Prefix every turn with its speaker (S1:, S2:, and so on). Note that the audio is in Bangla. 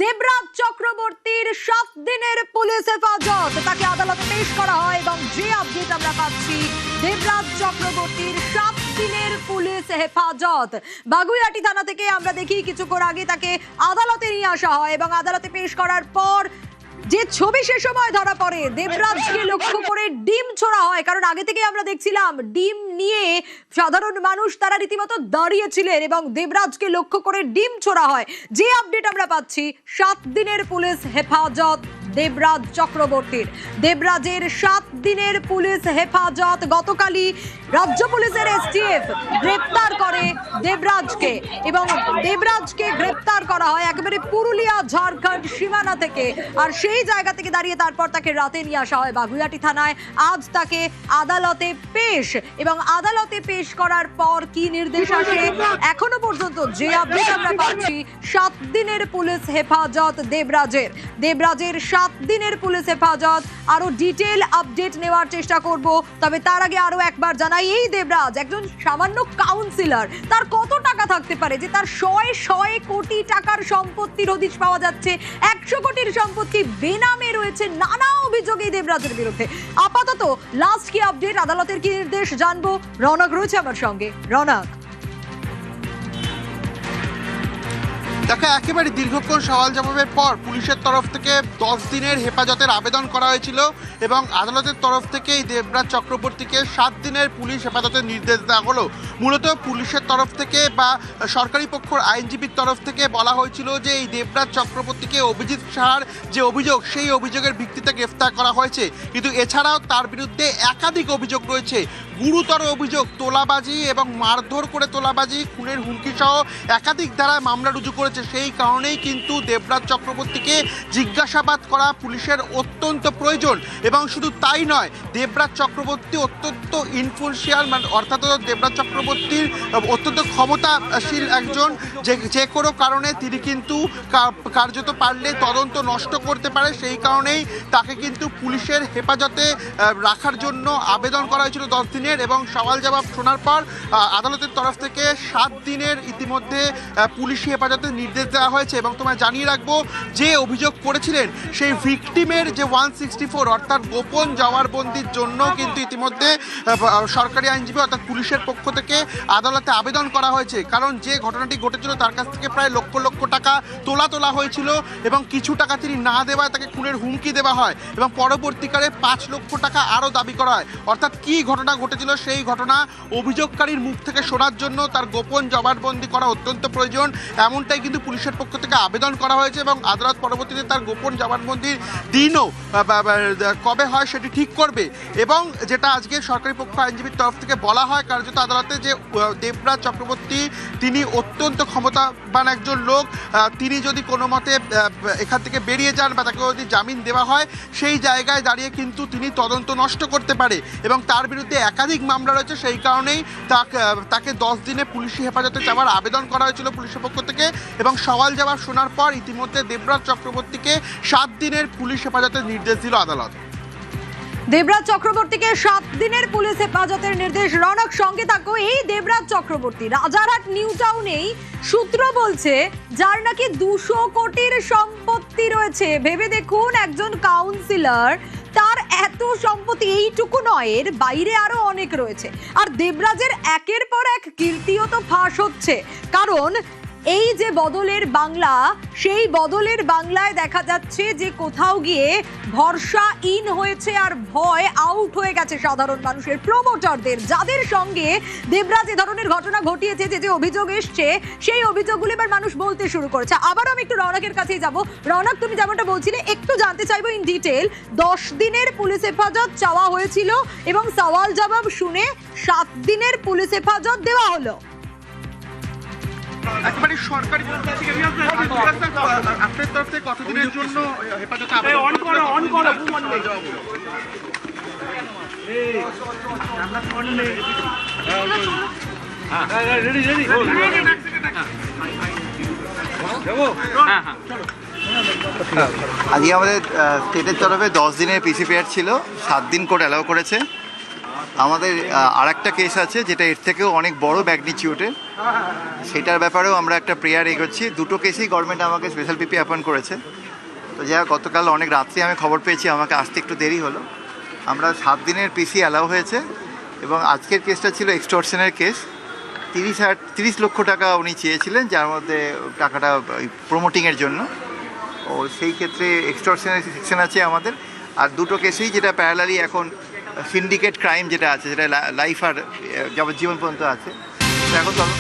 S1: দেবরাজ চক্রবর্তীর 7 দিনের পুলিশ হেফাজত, তাকে আদালতে পেশ করা হয় এবং যে আপডেট আমরা পাচ্ছি দেবরাজ চক্রবর্তীর 7 দিনের পুলিশ হেফাজত। বাগুইআটি থানা থেকে আমরা দেখি কিছুক্ষণ আগে তাকে আদালতে নিয়ে আসা হয় এবং আদালতে পেশ করার পর যে ছবি সে সময় ধরা পড়ে দেবরাজকে লক্ষ্য করে ডিম ছোড়া হয়, কারণ আগে থেকে আমরা দেখছিলাম ডিম নিয়ে সাধারণ মানুষ তারা রীতিমতো দাঁড়িয়েছিলেন এবং দেবরাজকে লক্ষ্য করে ডিম ছোড়া হয়। যে আপডেট আমরা পাচ্ছি 7 দিনের পুলিশ হেফাজত দেবরাজ চক্রবর্তীর। দেবরাজের 7 দিনের পুলিশ হেফাজত। গতকালই রাজ্য পুলিশের এসটিএফ গ্রেপ্তার করে দেবরাজকে এবং দেবরাজকে গ্রেপ্তার করা হয় একেবারে পুরুলিয়া ঝাড়খণ্ড সীমানা থেকে, আর সেই জায়গা থেকে দাঁড়িয়ে তারপর তাকে রাতে নিয়ে আসা হয় বাগুইআটি থানায়। আজ তাকে আদালতে পেশ এবং আদালতে পেশ করার পর কি নির্দেশ আসে এখনো পর্যন্ত যে আপডেট আমরা পাচ্ছি 7 দিনের পুলিশ হেফাজত দেবরাজের। দেবরাজের 7 দিনের পুলিশ হেফাজত। আরো ডিটেইল আপডেট নেওয়ার চেষ্টা করব, তবে তার আগে আরো একবার জানাই এই দেবরাজ একজন সামান্য কাউন্সিলর, তার কত টাকা থাকতে পারে যে তার 100 কোটি টাকার সম্পত্তির হদিশ পাওয়া যাচ্ছে, 100 কোটির সম্পত্তি বেনামে রয়েছে, নানা অভিযোগ এই দেবরাজের বিরুদ্ধে। আপাতত লাস্ট কি আপডেট, আদালতের কি নির্দেশ জানবো। রৌনক রয়েছে আমার সঙ্গে। রৌনক,
S2: দেখা একেবারে দীর্ঘক্ষণ সওয়াল জবাবের পর পুলিশের তরফ থেকে 10 দিনের হেফাজতের আবেদন করা হয়েছিল এবং আদালতের তরফ থেকে এই দেবরাজ চক্রবর্তীকে 7 দিনের পুলিশ হেফাজতের নির্দেশ দেওয়া হলো। মূলত পুলিশের তরফ থেকে বা সরকারি পক্ষের আইনজীবীর তরফ থেকে বলা হয়েছিল যে এই দেবরাজ চক্রবর্তীকে অভিজিৎ সাহার যে অভিযোগ সেই অভিযোগের ভিত্তিতে গ্রেফতার করা হয়েছে, কিন্তু এছাড়াও তার বিরুদ্ধে একাধিক অভিযোগ রয়েছে। গুরুতর অভিযোগ তোলাবাজি এবং মারধর করে তোলাবাজি, খুনের হুমকি সহ একাধিক ধারায় মামলা রুজু করেছে। সেই কারণেই কিন্তু দেবরাজ চক্রবর্তীকে জিজ্ঞাসাবাদ করা পুলিশের অত্যন্ত প্রয়োজন। এবং শুধু তাই নয়, দেবরাজ চক্রবর্তী অত্যন্ত ইনফ্লুয়েন্সিয়াল, অর্থাৎ দেবরাজ চক্রবর্তীর অত্যন্ত ক্ষমতাশীল একজন, যে কোনো কারণে তিনি কিন্তু কার্যত পারলে তদন্ত নষ্ট করতে পারে। সেই কারণেই তাকে কিন্তু পুলিশের হেফাজতে রাখার জন্য আবেদন করা হয়েছিল 10 দিনের এবং সওয়াল জবাব শোনার পর আদালতের তরফ থেকে 7 দিনের ইতিমধ্যে পুলিশি হেফাজতে নির্দেশ দেওয়া হয়েছে। এবং তোমায় জানিয়ে রাখবো, যে অভিযোগ করেছিলেন সেই ভিকটিমের যে 164 অর্থাৎ গোপন জবানবন্দির জন্য কিন্তু ইতিমধ্যে সরকারি আইনজীবী অর্থাৎ পুলিশের পক্ষ থেকে আদালতে আবেদন করা হয়েছে। কারণ যে ঘটনাটি ঘটেছিল তার কাছ থেকে প্রায় লক্ষ লক্ষ টাকা তোলা হয়েছিল এবং কিছু টাকা তিনি না দেওয়ায় তাকে খুনের হুমকি দেওয়া হয় এবং পরবর্তীকালে 5 লক্ষ টাকা আরও দাবি করা হয়। অর্থাৎ কি ঘটনা ঘটেছিল সেই ঘটনা অভিযোগকারীর মুখ থেকে শোনার জন্য তার গোপন জবানবন্দি করা অত্যন্ত প্রয়োজন, এমনটাই কিন্তু পুলিশের পক্ষ থেকে আবেদন করা হয়েছে এবং আদালত পরবর্তীতে তার গোপন জবানবন্দির দিনও কবে হয় সেটি ঠিক করবে। এবং যেটা আজকে সরকারি পক্ষ আইনজীবীর তরফ থেকে বলা হয় কার্যত আদালতে, যে দেবরাজ চক্রবর্তী তিনি অত্যন্ত ক্ষমতাবান একজন লোক, তিনি যদি কোনো মতে এখান থেকে বেরিয়ে যান বা তাকে যদি জামিন দেওয়া হয় সেই জায়গায় দাঁড়িয়ে কিন্তু তিনি তদন্ত নষ্ট করতে পারে এবং তার বিরুদ্ধে একাধিক মামলা রয়েছে। সেই কারণেই তাকে 10 দিনে পুলিশি হেফাজতে যাওয়ার আবেদন করা হয়েছিল পুলিশের পক্ষ থেকে এবং সওয়াল জবাব শোনার পর ইতিমধ্যে দেবরাজ চক্রবর্তীকে 7 দিনের পুলিশ হেফাজতের নির্দেশ দিল আদালত।
S1: দেবরাজ চক্রবর্তীকে 7 দিনের পুলিশ হেফাজতের নির্দেশ। রৌনক, সঙ্গে থাকো। এই দেবরাজ চক্রবর্তী রাজারহাট নিউ টাউনেই সূত্র বলছে যার নাকি 200 কোটির সম্পত্তি রয়েছে। ভেবে দেখুন, একজন কাউন্সিলর, তার এত সম্পত্তি এইটুকু নয়, এর বাইরে আরো অনেক রয়েছে। আর দেবরাজের একের পর এক কীর্তিও তো ফাঁস হচ্ছে, কারণ এই যে বদলের বাংলা, সেই বদলের বাংলায় দেখা যাচ্ছে যে কোথাও গিয়ে ভরসা ইন হয়েছে আর ভয় আউট হয়ে গেছে সাধারণ মানুষের, প্রমোটারদের, যাদের সঙ্গে দেবরাজ এ ধরনের ঘটনা ঘটিয়েছে, যে অভিযোগ এসছে সেই অভিযোগগুলো এবার মানুষ বলতে শুরু করেছে। আবার আমি একটু রৌনকের কাছেই যাব। রৌনক, তুমি যেমনটা বলছিলে, একটু জানতে চাইবো ইন ডিটেল। 10 দিনের পুলিশ হেফাজত চাওয়া হয়েছিল এবং সওয়াল জবাব শুনে 7 দিনের পুলিশ হেফাজত দেওয়া হলো।
S2: একেবারে সরকারি আপনার তরফ থেকে কতদিনের জন্য হেফাজতে
S3: আজকে আমাদের স্টেটের তরফে 10 দিনের পিসি পিরিয়ড ছিল, 7 দিন কোর্ট অ্যালাউ করেছে। আমাদের আরেকটা কেস আছে যেটা এর থেকেও অনেক বড় ম্যাগনিটিউডের, সেটার ব্যাপারেও আমরা একটা প্রেয়ার এগোচ্ছি। দুটো কেসেই গভর্নমেন্ট আমাকে স্পেশাল পিপি অ্যাপয়েন্ট করেছে। তো যা গতকাল অনেক রাত্রে আমি খবর পেয়েছি, আমাকে আসতে একটু দেরি হলো। আমরা 7 দিনের পিসি অ্যালাউ হয়েছে এবং আজকের কেসটা ছিল এক্সটর্শনের কেস। 30 লক্ষ টাকা উনি চেয়েছিলেন, যার মধ্যে টাকাটা প্রমোটিংয়ের জন্য। ও সেই ক্ষেত্রে এক্সটর্শনের সেকশন আছে আমাদের। আর দুটো কেসেই যেটা প্যারালালি এখন সিন্ডিকেট ক্রাইম যেটা আছে, যেটা লাইফ আর যাবজ্জীবন পর্যন্ত আছে, এখন